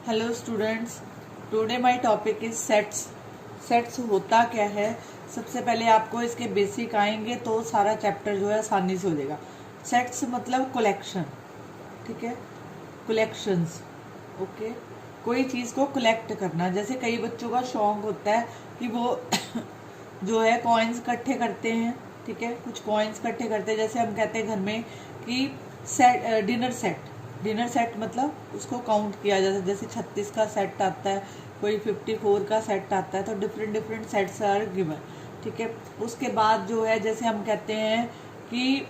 Hello students, today my topic is sets. Sets होता क्या है, सबसे पहले आपको इसके बेसिक आएंगे तो सारा चैप्टर जो है आसानी से हो जाएगा। सेट्स मतलब कलेक्शन, ठीक है, कलेक्शंस। ओके, कोई चीज़ को कलेक्ट करना। जैसे कई बच्चों का शौक होता है कि वो जो है कॉइन्स इकट्ठे करते हैं, ठीक है, कुछ कॉइन्स इकट्ठे करते हैं। जैसे हम कहते हैं घर में कि डिनर सेट मतलब उसको काउंट किया जाता है। जैसे 36 का सेट आता है, कोई 54 का सेट आता है, तो different different sets are given, ठीक है। उसके बाद जो है जैसे हम कहते हैं कि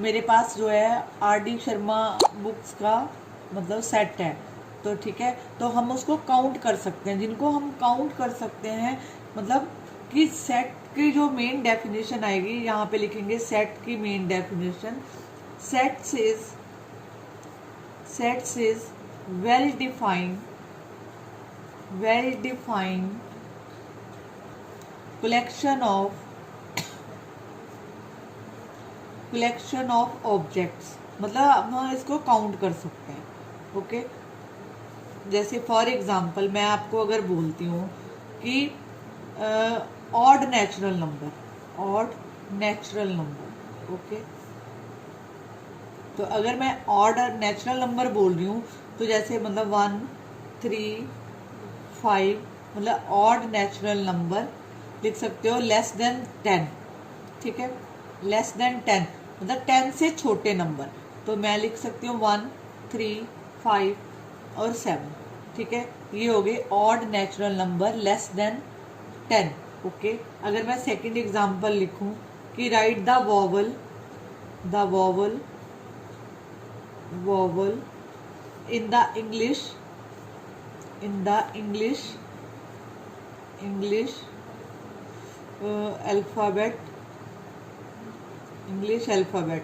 मेरे पास जो है RD शर्मा बुक्स का मतलब सेट है, तो ठीक है, तो हम उसको काउंट कर सकते हैं। जिनको हम काउंट कर सकते हैं मतलब कि सेट की जो मेन डेफिनेशन आएगी, यहाँ पे लिखेंगे सेट की main definition. Sets is well defined collection of objects, मतलब हम इसको काउंट कर सकते हैं। ओके, जैसे फॉर एग्जांपल मैं आपको अगर बोलती हूँ कि ऑड नेचुरल नंबर, ओके, तो अगर मैं ऑड नेचुरल नंबर बोल रही हूँ तो जैसे मतलब 1, 3, 5, मतलब ऑड नेचुरल नंबर लिख सकते हो लेस देन 10, ठीक है, लेस देन 10 मतलब 10 से छोटे नंबर, तो मैं लिख सकती हूँ 1, 3, 5 और 7, ठीक है। ये हो गए odd natural number less than 10। Okay, अगर मैं सेकंड एग्जांपल लिखूं कि right the vowel in the English alphabet,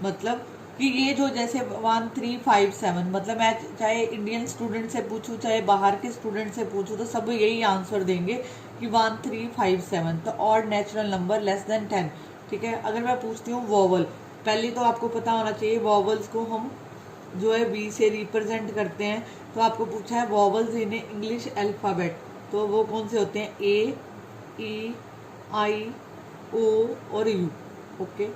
मतलब कि ये जो जैसे 1, 3, 5, 7, मतलब मैं चाहे इंडियन स्टूडेंट से पूछूं चाहे बाहर के स्टूडेंट से पूछूं तो सब यही आंसर देंगे कि 1, 3, 5, 7, तो odd natural number less than 10, ठीक है। अगर मैं पूछती हूँ वॉवल, पहले तो आपको पता होना चाहिए वॉवल्स को हम जो है V से रिप्रेजेंट करते हैं, तो आपको पूछा है वॉवल्स इन इंग्लिश अल्फ़ाबेट, तो वो कौन से होते हैं? A, E, I, O और U। ओके,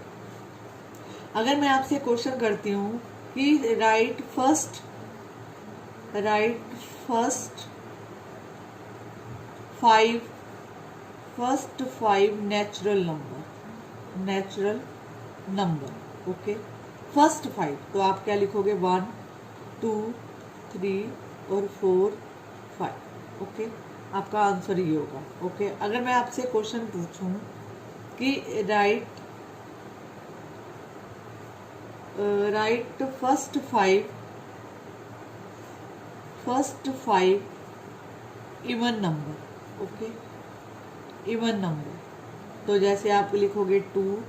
अगर मैं आपसे क्वेश्चन करती हूँ कि right first 5 natural number, okay, first 5, तो आप क्या लिखोगे? 1, 2, 3 और 4, 5। ओके, आपका आंसर ये होगा। ओके, अगर मैं आपसे क्वेश्चन पूछूं कि right first 5 even number, okay, even number, तो जैसे आप लिखोगे 2,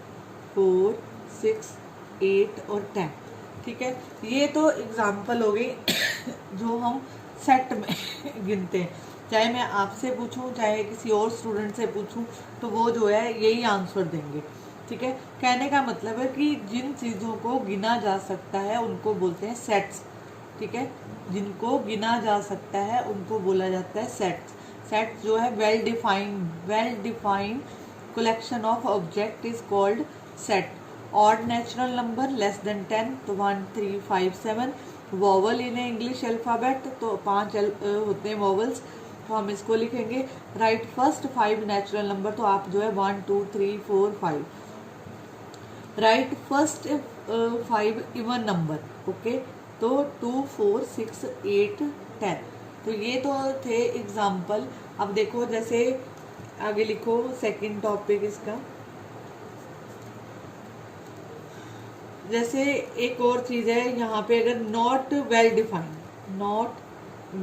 4, 6, 8 और 10, ठीक है। ये तो एग्जाम्पल हो गई जो हम सेट में गिनते हैं। चाहे मैं आपसे पूछूं चाहे किसी और स्टूडेंट से पूछूं तो वो जो है यही आंसर देंगे, ठीक है। कहने का मतलब है कि जिन चीज़ों को गिना जा सकता है उनको बोलते हैं सेट्स, ठीक है, जिनको गिना जा सकता है उनको बोला जाता है सेट्स। सेट्स जो है well defined collection of object is called set. Odd natural number less than 10, तो 1, 3, 5, 7। वॉवल इन इंग्लिश अल्फ़ाबेट, तो 5 होते हैं वॉवल्स, तो हम इसको लिखेंगे राइट फर्स्ट 5 नेचुरल नंबर, तो आप जो है 1, 2, 3, 4, 5। Right first 5 even number, okay, तो 2, 4, 6, 8, 10। तो ये तो थे एग्जाम्पल। अब देखो जैसे आगे लिखो सेकंड टॉपिक इसका। जैसे एक और चीज़ है यहाँ पे, अगर नॉट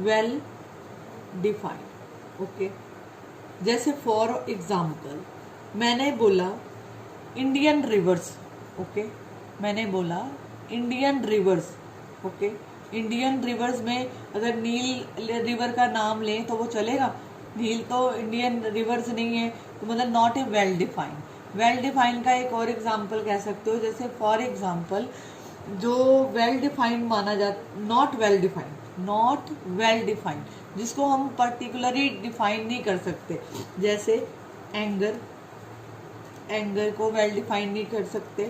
वेल डिफाइंड, ओके, जैसे फॉर एग्जाम्पल मैंने बोला इंडियन रिवर्स, ओके, मैंने बोला Indian reverse, okay, Indian reverse में अगर नील रिवर का नाम लें तो वो चलेगा? नील तो इंडियन रिवर्स नहीं है, तो मतलब नॉट ए वेल डिफाइंड का एक और एग्जाम्पल कह सकते हो। जैसे फॉर एग्जाम्पल जो वेल डिफाइंड माना जाता, नॉट वेल डिफाइंड, जिसको हम पर्टिकुलरली डिफाइन नहीं कर सकते, जैसे एंगर को वेल डिफाइन नहीं कर सकते,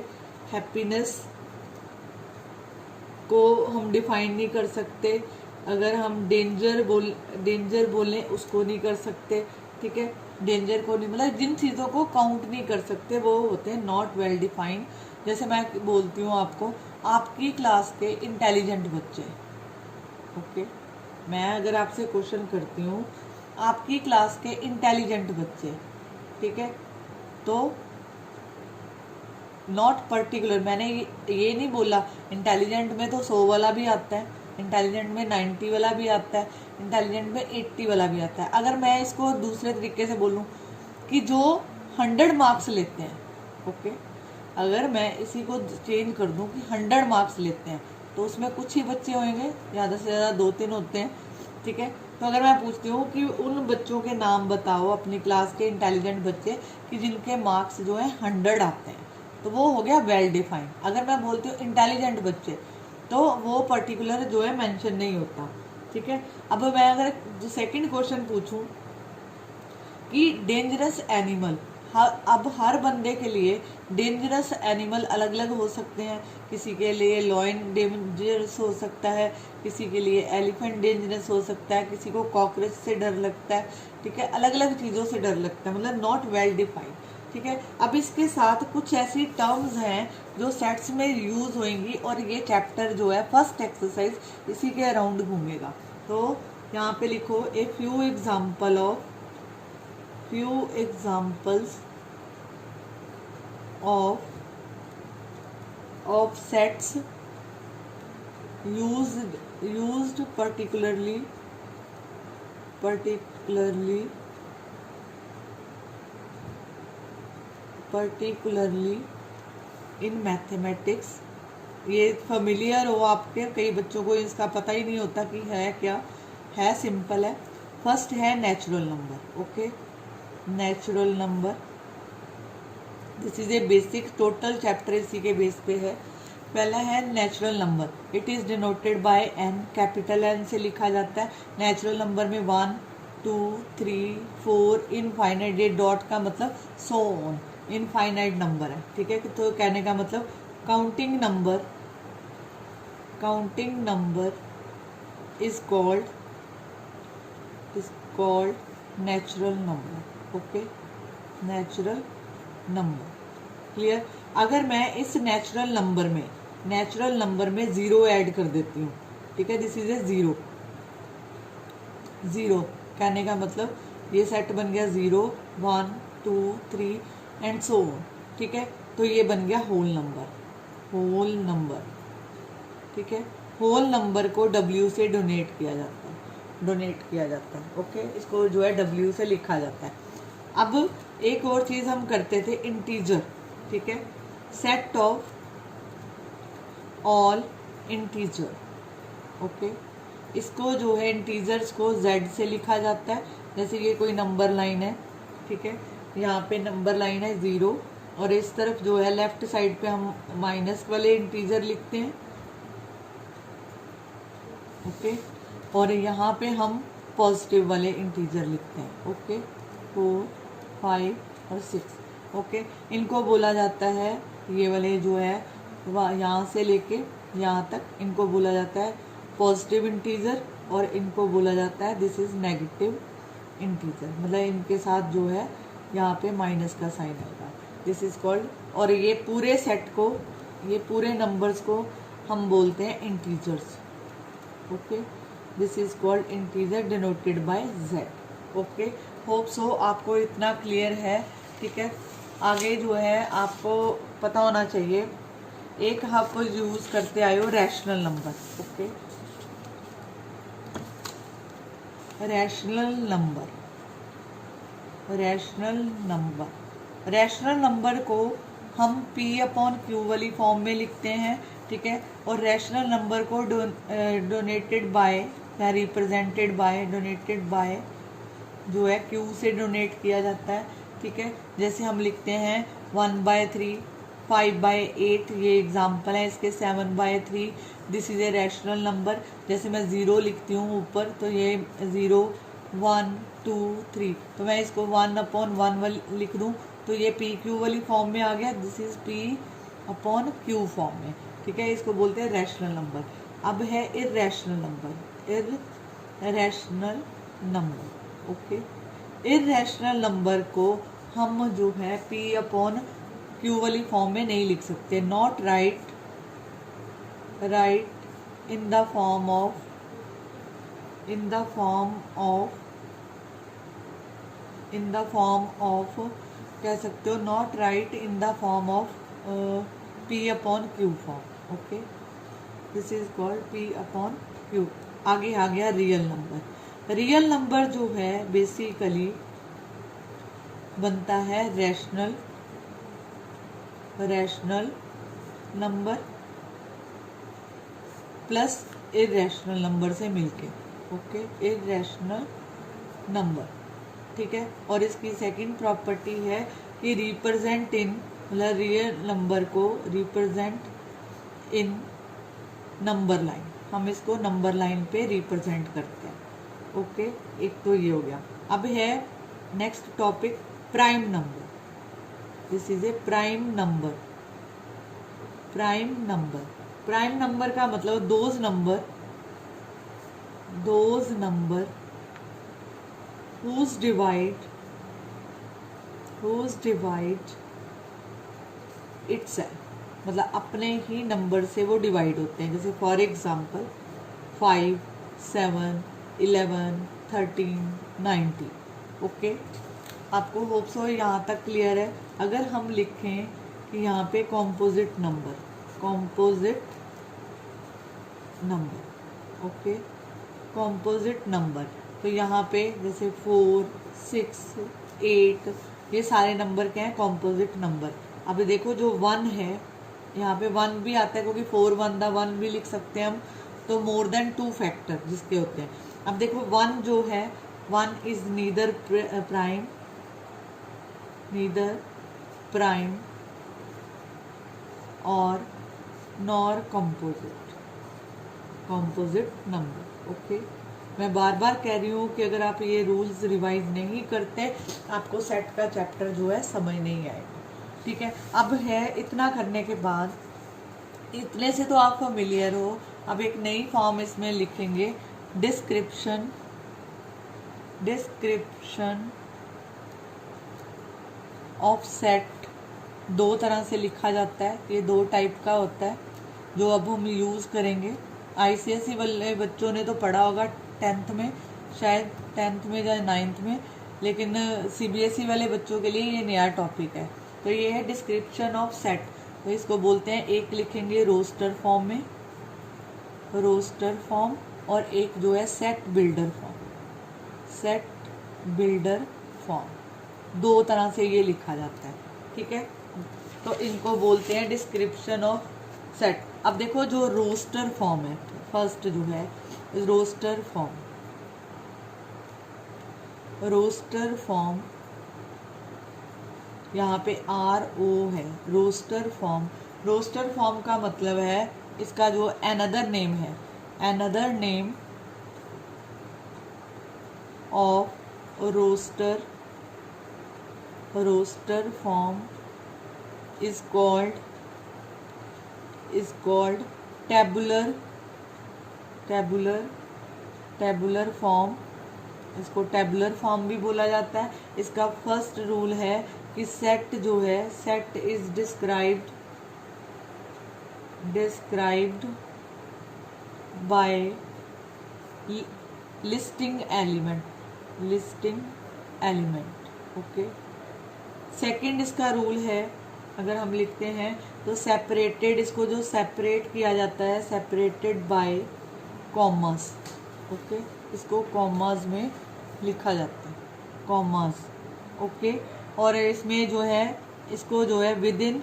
हैप्पीनेस को हम डिफाइन नहीं कर सकते, अगर हम डेंजर बोलें उसको नहीं कर सकते, ठीक है। डेंजर को नहीं, मतलब जिन चीज़ों को काउंट नहीं कर सकते वो होते हैं नॉट वेल डिफाइंड। जैसे मैं बोलती हूँ आपको, आपकी क्लास के इंटेलिजेंट बच्चे, ओके, मैं अगर आपसे क्वेश्चन करती हूँ आपकी क्लास के इंटेलिजेंट बच्चे, ठीक है, तो नॉट पर्टिकुलर, मैंने ये नहीं बोला इंटेलिजेंट में तो 100 वाला भी आता है, इंटेलिजेंट में 90 वाला भी आता है, इंटेलिजेंट में 80 वाला भी आता है। अगर मैं इसको दूसरे तरीके से बोलूँ कि जो 100 मार्क्स लेते हैं, ओके, अगर मैं इसी को चेंज कर दूं कि 100 मार्क्स लेते हैं तो उसमें कुछ ही बच्चे होंगे, ज़्यादा से ज़्यादा 2-3 होते हैं, ठीक है। तो अगर मैं पूछती हूँ कि उन बच्चों के नाम बताओ अपनी क्लास के इंटेलिजेंट बच्चे कि जिनके मार्क्स जो है 100 आते हैं, तो वो हो गया वेल डिफाइंड। अगर मैं बोलती हूँ इंटेलिजेंट बच्चे, तो वो पर्टिकुलर जो है मेंशन नहीं होता, ठीक है। अब मैं अगर जो सेकंड क्वेश्चन पूछूं कि डेंजरस एनिमल, अब हर बंदे के लिए डेंजरस एनिमल अलग अलग हो सकते हैं, किसी के लिए लॉयन डेंजरस हो सकता है, किसी के लिए एलिफेंट डेंजरस हो सकता है, किसी को कॉकरोच से डर लगता है, ठीक है, अलग अलग चीज़ों से डर लगता है, मतलब नॉट वेल डिफाइंड, ठीक है। अब इसके साथ कुछ ऐसी टर्म्स हैं जो सेट्स में यूज होंगी और ये चैप्टर जो है फर्स्ट एक्सरसाइज इसी के अराउंड घूमेगा। तो यहाँ पे लिखो a few examples of sets used particularly in mathematics। ये familiar हो आपके, कई बच्चों को इसका पता ही नहीं होता कि है क्या है, सिंपल है। फर्स्ट है natural number, okay, natural number, this is a basic, total chapter इसी के बेस पे है। पहला है natural number, it is denoted by N, capital N से लिखा जाता है। नेचुरल नंबर में 1 2 3 4 इनफाइनाइट, ये डॉट का मतलब सो ऑन, इनफाइनाइट नंबर है, ठीक है। तो कहने का मतलब counting number is called natural number, okay, natural number, clear. अगर मैं इस नेचुरल नंबर में 0 ऐड कर देती हूँ, ठीक है, दिस इज ए 0 कहने का मतलब ये सेट बन गया 0 1 2 3 एंड सो ऑन, ठीक है। तो ये बन गया होल नंबर, ठीक है। होल नंबर को W से डोनेट किया जाता है, ओके, इसको जो है W से लिखा जाता है। अब एक और चीज़ हम करते थे, इंटीजर, ठीक है, set of all integer, okay, इसको जो है इंटीजर्स को Z से लिखा जाता है। जैसे ये कोई नंबर लाइन है, ठीक है, यहाँ पे नंबर लाइन है 0 और इस तरफ जो है लेफ्ट साइड पे हम माइनस वाले इंटीजर लिखते हैं, ओके, और यहाँ पे हम पॉजिटिव वाले इंटीजर लिखते हैं, ओके, 4 5 और 6, ओके। इनको बोला जाता है, ये वाले जो है यहाँ से लेके यहाँ तक, इनको बोला जाता है पॉजिटिव इंटीजर और इनको बोला जाता है दिस इज नेगेटिव इंटीजर, मतलब इनके साथ जो है यहाँ पे माइनस का साइन आएगा, दिस इज कॉल्ड। और ये पूरे सेट को, ये पूरे नंबर्स को हम बोलते हैं integers, okay, this is called integer denoted by Z, okay. Hope so आपको इतना क्लियर है, ठीक है। आगे जो है आपको पता होना चाहिए, एक आप यूज़ करते आए हो rational number, okay, rational number को हम P/Q वाली फॉर्म में लिखते हैं, ठीक है। और रैशनल नंबर को डोनेटेड बाय या रिप्रेजेंटेड बाय, डोनेटेड बाय जो है Q से डोनेट किया जाता है, ठीक है। जैसे हम लिखते हैं 1/3 5/8 ये एग्जाम्पल है इसके। 7/3 this is a rational number. जैसे मैं 0 लिखती हूँ ऊपर तो ये 0 1 2 3, तो मैं इसको 1/1 लिख दूँ तो ये PQ वाली फॉर्म में आ गया। दिस इज P/Q फॉर्म में, ठीक है। इसको बोलते हैं रैशनल नंबर। अब है irrational number. Irrational number, okay. Irrational number को हम जो है P/Q वाली फॉर्म में नहीं लिख सकते। Not right in the form of कह सकते हो, not right in the form of P/Q form, okay. This is called P/Q। आगे आ गया रियल नंबर। रियल नंबर जो है बेसिकली बनता है rational number plus irrational number से मिलके, ओके। इर्रेशनल नंबर, ठीक है। और इसकी सेकंड प्रॉपर्टी है कि रिप्रेजेंट इन, मतलब रियल नंबर को रिप्रेजेंट इन नंबर लाइन, हम इसको नंबर लाइन पे रिप्रेजेंट करते हैं, ओके। एक तो ये हो गया। अब है next topic prime number. This is A prime number. Prime number का मतलब those number whose divide itself, मतलब अपने ही नंबर से वो डिवाइड होते हैं। जैसे फॉर एग्जाम्पल 5 7 11 13 90, ओके। आपको होप सो यहाँ तक क्लियर है। अगर हम लिखें कि यहाँ पे composite number, okay, composite number, तो यहाँ पे जैसे 4 6 8 ये सारे नंबर क्या हैं, कॉम्पोजिट नंबर। अब देखो जो 1 है यहाँ पे 1 भी आता है क्योंकि 4 1 द 1 भी लिख सकते हैं हम, तो मोर देन 2 फैक्टर जिसके होते हैं। अब देखो 1 जो है, 1 इज नीदर प्राइम और नॉर कॉम्पोजिट नंबर, ओके। मैं बार बार कह रही हूँ कि अगर आप ये रूल्स रिवाइज नहीं करते आपको सेट का चैप्टर जो है समझ नहीं आएगा, ठीक है। अब है इतना करने के बाद, इतने से तो आप फेमिलियर हो। अब एक नई फॉर्म इसमें लिखेंगे, डिस्क्रिप्शन ऑफ सेट। 2 तरह से लिखा जाता है, ये 2 टाइप का होता है जो अब हम यूज़ करेंगे। ICSE वाले बच्चों ने तो पढ़ा होगा 10th में, शायद 10th में या 9th में, लेकिन CBSE वाले बच्चों के लिए ये नया टॉपिक है। तो ये है डिस्क्रिप्शन ऑफ सेट। तो इसको बोलते हैं, एक लिखेंगे रोस्टर फॉर्म, और एक जो है सेट बिल्डर फॉर्म। 2 तरह से ये लिखा जाता है, ठीक है। तो इनको बोलते हैं डिस्क्रिप्शन ऑफ सेट। अब देखो जो रोस्टर फॉर्म है, फर्स्ट जो है रोस्टर फॉर्म, यहाँ पे RO है, रोस्टर फॉर्म का मतलब है इसका जो another name of roster form is called tabular form। इसको टेबुलर फॉर्म भी बोला जाता है। इसका फर्स्ट रूल है कि सेट जो है, set is described bye listing element, okay. Second इसका रूल है, अगर हम लिखते हैं तो सेपरेटेड, इसको जो सेपरेट किया जाता है, सेपरेटेड बाय कॉमर्स, ओके। इसको कॉमर्स में लिखा जाता है, कॉमर्स, ओके। और इसमें जो है, इसको जो है विद इन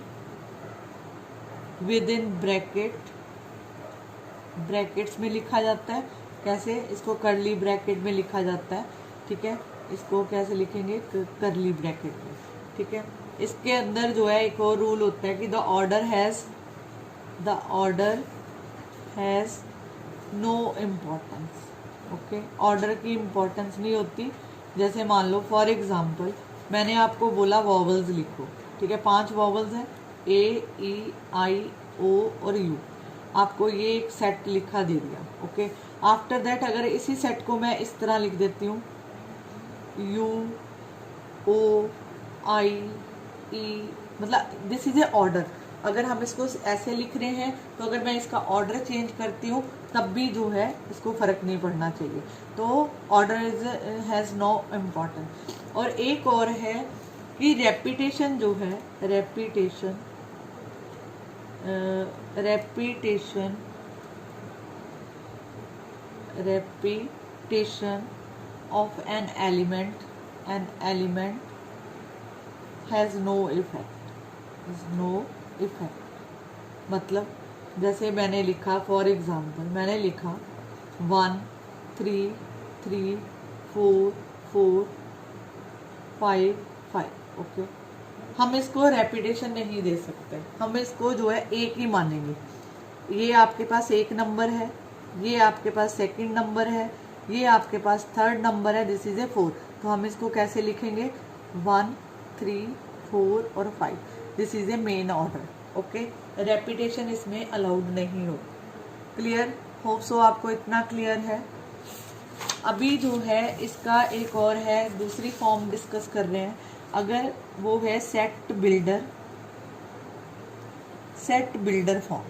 ब्रैकेट्स में लिखा जाता है। कैसे? इसको कर्ली ब्रैकेट में लिखा जाता है, ठीक है। इसको कैसे लिखेंगे? कर्ली ब्रैकेट में, ठीक है। इसके अंदर जो है एक और रूल होता है कि the order has no importance. Okay, order की इम्पोर्टेंस नहीं होती। जैसे मान लो फॉर एग्जांपल मैंने आपको बोला वॉवल्स लिखो, ठीक है, 5 वॉवल्स हैं, ए ई आई ओ और यू। आपको ये एक सेट लिखा दे दिया। ओके, आफ्टर दैट अगर इसी सेट को मैं इस तरह लिख देती हूँ, यू ओ आई ई, मतलब दिस इज ए ऑर्डर। अगर हम इसको ऐसे लिख रहे हैं तो अगर मैं इसका ऑर्डर चेंज करती हूँ तब भी जो है इसको फर्क नहीं पड़ना चाहिए। तो order is has no importance. और एक और है कि रेपिटेशन जो है, repetition of an element has no effect. मतलब जैसे मैंने लिखा, फॉर एग्जांपल मैंने लिखा 1 3 3 4 4 5 5। ओके, हम इसको रेपिटेशन नहीं दे सकते, हम इसको जो है एक ही मानेंगे। ये आपके पास एक नंबर है, ये आपके पास सेकंड नंबर है, ये आपके पास थर्ड नंबर है, दिस इज ए 4। तो हम इसको कैसे लिखेंगे, 1 3 4 और 5, this is A main order. Okay, repetition इसमें अलाउड नहीं हो। क्लियर? होप सो आपको इतना क्लियर है। अभी जो है इसका एक और है, दूसरी फॉर्म डिस्कस कर रहे हैं। अगर वो है set builder form.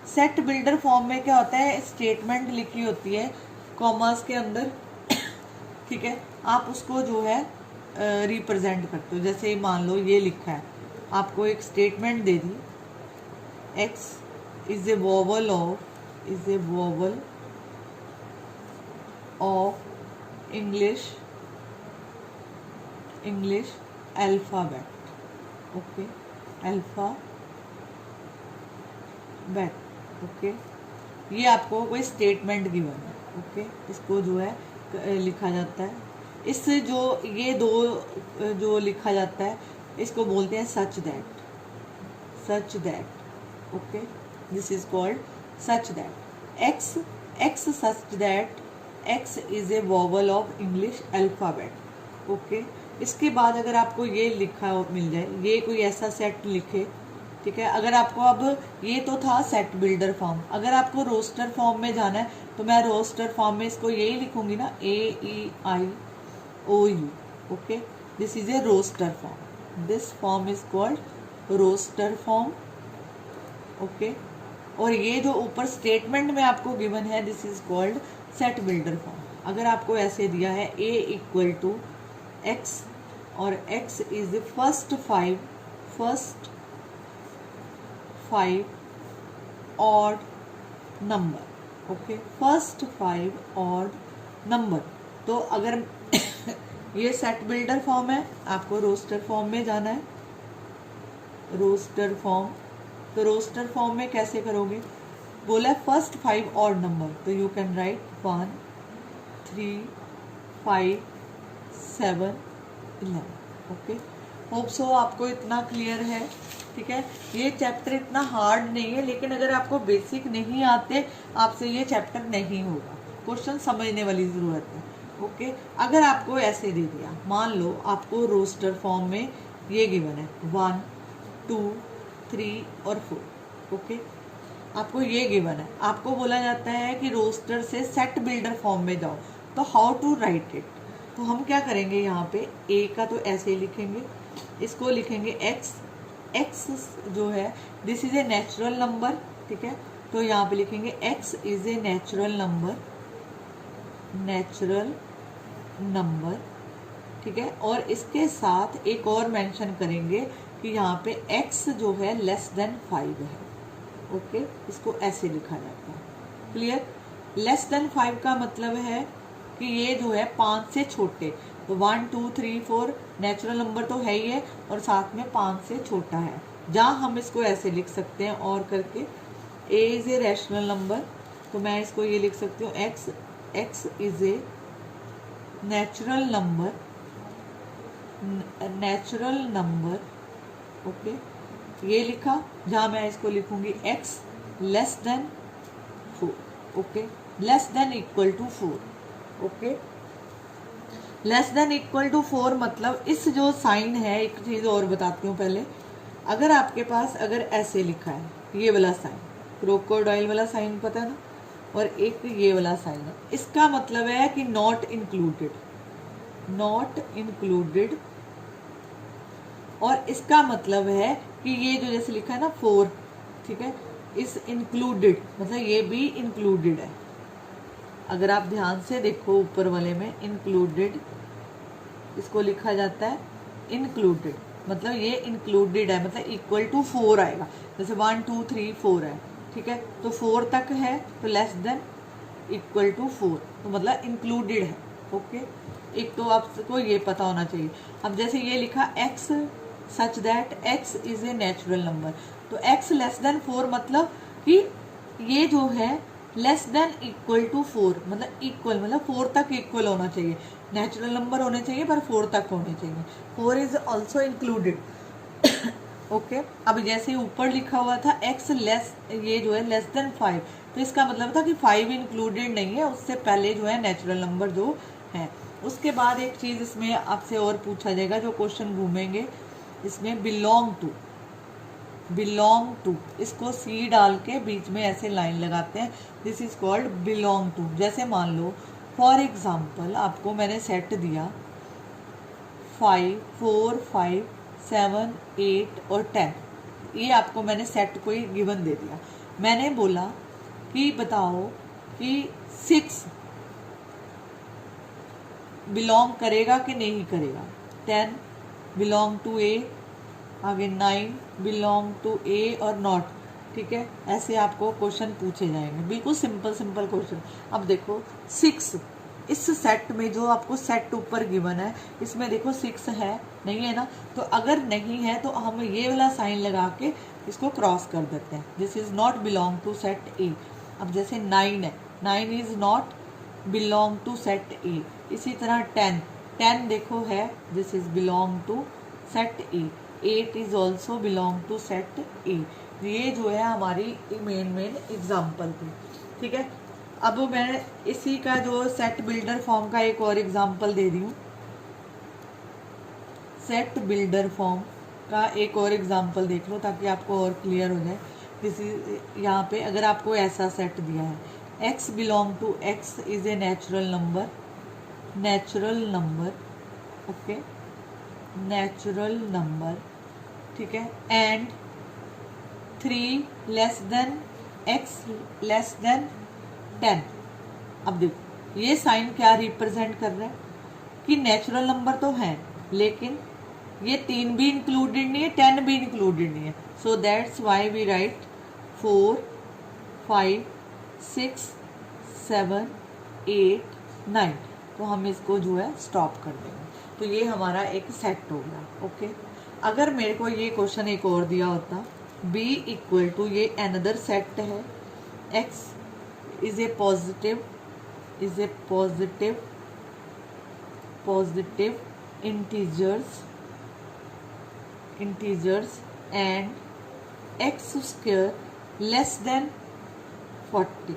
Set builder form में क्या होता है, स्टेटमेंट लिखी होती है कॉमर्स के अंदर, ठीक है, आप उसको जो है रिप्रेजेंट करते हो। जैसे मान लो ये लिखा है, आपको एक statement they the, x is a vowel of English alphabet. Okay, alphabet. Okay, ये आपको कोई स्टेटमेंट गिवन है। ओके, इसको जो है लिखा जाता है। इससे जो ये दो जो लिखा जाता है इसको बोलते हैं such that. Okay, this is called such that. X such that x is a vowel of English alphabet. Okay, इसके बाद अगर आपको ये लिखा मिल जाए, ये कोई ऐसा सेट लिखे, ठीक है। अगर आपको अब ये तो था सेट बिल्डर फॉर्म, अगर आपको रोस्टर फॉर्म में जाना है तो मैं रोस्टर फॉर्म में इसको यही लिखूंगी ना, AEIOU। Okay, this is a roster form, this form is called roster form. Okay, और ये जो ऊपर स्टेटमेंट में आपको गिवन है this is called set builder form. अगर आपको ऐसे दिया है A इक्वल टू X और X is the first five odd number. Okay, first 5 odd number. तो अगर ये सेट बिल्डर फॉर्म है, आपको रोस्टर फॉर्म में जाना है, रोस्टर फॉर्म। तो रोस्टर फॉर्म में कैसे करोगे, बोला फर्स्ट 5 ऑड नंबर, तो you can write 1 3 5 7 11। Okay, hope so आपको इतना क्लियर है, ठीक है। ये चैप्टर इतना हार्ड नहीं है, लेकिन अगर आपको बेसिक नहीं आते आपसे ये चैप्टर नहीं होगा, क्वेश्चन समझने वाली ज़रूरत है। ओके, अगर आपको ऐसे दे दिया, मान लो आपको रोस्टर फॉर्म में ये गिवन है 1 2 3 और 4। ओके, आपको ये गिवन है, आपको बोला जाता है कि रोस्टर से सेट बिल्डर फॉर्म में जाओ, तो हाउ टू राइट इट। तो हम क्या करेंगे, यहाँ पे ए का तो ऐसे लिखेंगे, इसको लिखेंगे एक्स जो है this is a natural number, ठीक है। तो यहाँ पे लिखेंगे x is a natural number, ठीक है। और इसके साथ एक और मेंशन करेंगे कि यहाँ पे x जो है लेस देन 5 है। ओके, इसको ऐसे लिखा जाता है। क्लियर? लेस देन 5 का मतलब है कि ये जो है 5 से छोटे, तो 1 2 3 4 नेचुरल नंबर तो है ही है और साथ में 5 से छोटा है। जहाँ हम इसको ऐसे लिख सकते हैं और करके, a is a rational number, तो मैं इसको ये लिख सकती हूँ x is a natural number okay, ये लिखा, जहाँ मैं इसको लिखूंगी x less than 4, okay, less than equal to 4, okay, less than equal to 4 मतलब इस जो साइन है, एक चीज़ और बताती हूँ पहले, अगर आपके पास अगर ऐसे लिखा है, ये वाला साइन, क्रोकोडाइल वाला साइन पता है ना, और एक ये वाला साइन है, इसका मतलब है कि नॉट इंक्लूडेड, नॉट इंक्लूडेड, और इसका मतलब है कि ये जो जैसे लिखा है ना 4, ठीक है, इस इंक्लूडेड मतलब ये भी इंक्लूडेड है। अगर आप ध्यान से देखो ऊपर वाले में इंक्लूडेड, इसको लिखा जाता है इंक्लूडेड, मतलब ये इंक्लूडेड है, मतलब इक्वल टू 4 आएगा, जैसे 1 2 3 4 है, ठीक है, तो 4 तक है तो लेस देन इक्वल टू 4, तो मतलब इंक्लूडेड है, ओके। एक तो आपको ये पता होना चाहिए। अब जैसे ये लिखा x such that x is a natural number, तो x लेस देन 4 मतलब कि ये जो है लेस देन इक्वल टू 4, मतलब इक्वल मतलब 4 तक इक्वल होना चाहिए, नेचुरल नंबर होने चाहिए पर 4 तक होने चाहिए, 4 इज ऑल्सो इंक्लूडेड, ओके। अब जैसे ऊपर लिखा हुआ था x लेस, ये जो है लेस देन 5, तो इसका मतलब था कि 5 इंक्लूडेड नहीं है, उससे पहले जो है नेचुरल नंबर जो है। उसके बाद एक चीज़ इसमें आपसे और पूछा जाएगा, जो क्वेश्चन घूमेंगे इसमें, बिलोंग टू, बिलोंग टू, इसको सी डाल के बीच में ऐसे लाइन लगाते हैं, this is called belong to. जैसे मान लो फॉर एग्जाम्पल आपको मैंने सेट दिया 5 4 5 7 8 और 10, ये आपको मैंने सेट कोई गिवन दे दिया, मैंने बोला कि बताओ कि 6 बिलोंग करेगा कि नहीं करेगा, 10 बिलोंग टू ए, आगे 9 बिलोंग टू ए और नॉट, ठीक है, ऐसे आपको क्वेश्चन पूछे जाएंगे, बिल्कुल सिंपल सिंपल क्वेश्चन। अब देखो 6, इस सेट में जो आपको सेट ऊपर गिवन है, इसमें देखो 6 है नहीं है ना, तो अगर नहीं है तो हम ये वाला साइन लगा के इसको क्रॉस कर देते हैं, this is not belong to set A. अब जैसे 9 है, 9 is not belong to set A. इसी तरह 10 देखो है, this is belong to set A. 8 is also belong to set A. ये जो है हमारी मेन एग्जाम्पल थी, ठीक है। अब मैं इसी का जो सेट बिल्डर फॉर्म का एक और एग्जाम्पल दे रही हूँ, सेट बिल्डर फॉर्म का एक और एग्जाम्पल देख लो ताकि आपको और क्लियर हो जाए। किसी यहाँ पे अगर आपको ऐसा सेट दिया है, x belong to x is a natural number, natural number, okay, natural number, ठीक है, and 3 less than x less than 10। अब देखो ये साइन क्या रिप्रेजेंट कर रहा है कि नेचुरल नंबर तो है लेकिन ये 3 भी इंक्लूडेड नहीं है, 10 भी इंक्लूडेड नहीं है, so that's why we write 4 5 6 7 8 9, तो हम इसको जो है स्टॉप कर देंगे, तो ये हमारा एक सेट हो गया, ओके। अगर मेरे को ये क्वेश्चन एक और दिया होता, b इक्वल टू, ये अनदर सेट है, x is a positive integers and x square less than 40,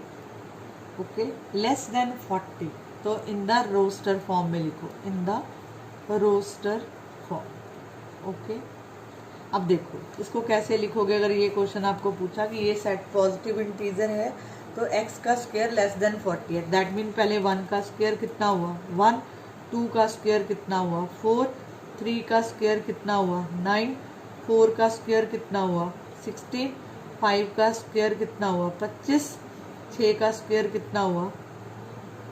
okay, less than 40, तो इन द रोस्टर फॉर्म में लिखो, in the roster form, okay. अब देखो इसको कैसे लिखोगे, अगर ये क्वेश्चन आपको पूछा कि ये सेट पॉजिटिव इंटीजर है तो x का स्क्वायर लेस देन 40 है, दैट मीन पहले 1 का स्क्वायर कितना हुआ 1, 2 का स्क्वायर कितना हुआ 4, 3 का स्क्वायर कितना हुआ 9, 4 का स्क्वायर कितना हुआ 16, 5 का स्क्वायर कितना हुआ 25, 6 का स्क्वायर कितना हुआ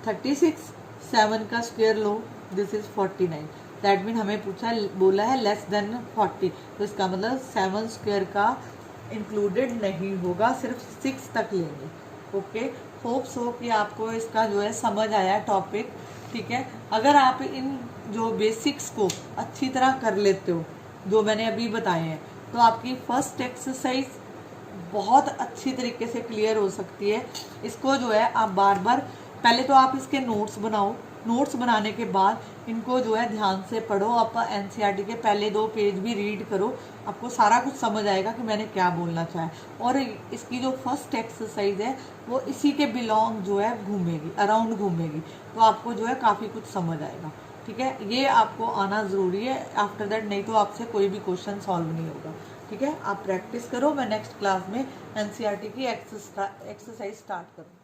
36, 7 का square low, this is 49, that mean हमें पूछा बोला है लेस देन 40, तो इसका मतलब 7 स्क्वायर का इंक्लूडेड नहीं होगा, सिर्फ 6 तक लेंगे, ओके। होप सो कि आपको इसका जो है समझ आया टॉपिक, ठीक है। अगर आप इन जो बेसिक्स को अच्छी तरह कर लेते हो जो मैंने अभी बताए हैं, तो आपकी फर्स्ट एक्सरसाइज बहुत अच्छी तरीके से क्लियर हो सकती है। इसको जो है आप बार बार, पहले तो आप इसके नोट्स बनाओ, नोट्स बनाने के बाद इनको जो है ध्यान से पढ़ो। आप एनसीईआरटी के पहले 2 पेज भी रीड करो, आपको सारा कुछ समझ आएगा कि मैंने क्या बोलना चाहा है। और इसकी जो फर्स्ट एक्सरसाइज है वो इसी के बिलोंग जो है घूमेगी, अराउंड घूमेगी, तो आपको जो है काफ़ी कुछ समझ आएगा। ठीक है, ये आपको आना ज़रूरी है, आफ्टर दैट नहीं तो आपसे कोई भी क्वेश्चन सॉल्व नहीं होगा। ठीक है, आप प्रैक्टिस करो। मैं नेक्स्ट क्लास में एनसीईआरटी की एक्सरसाइज स्टार्ट करूँ।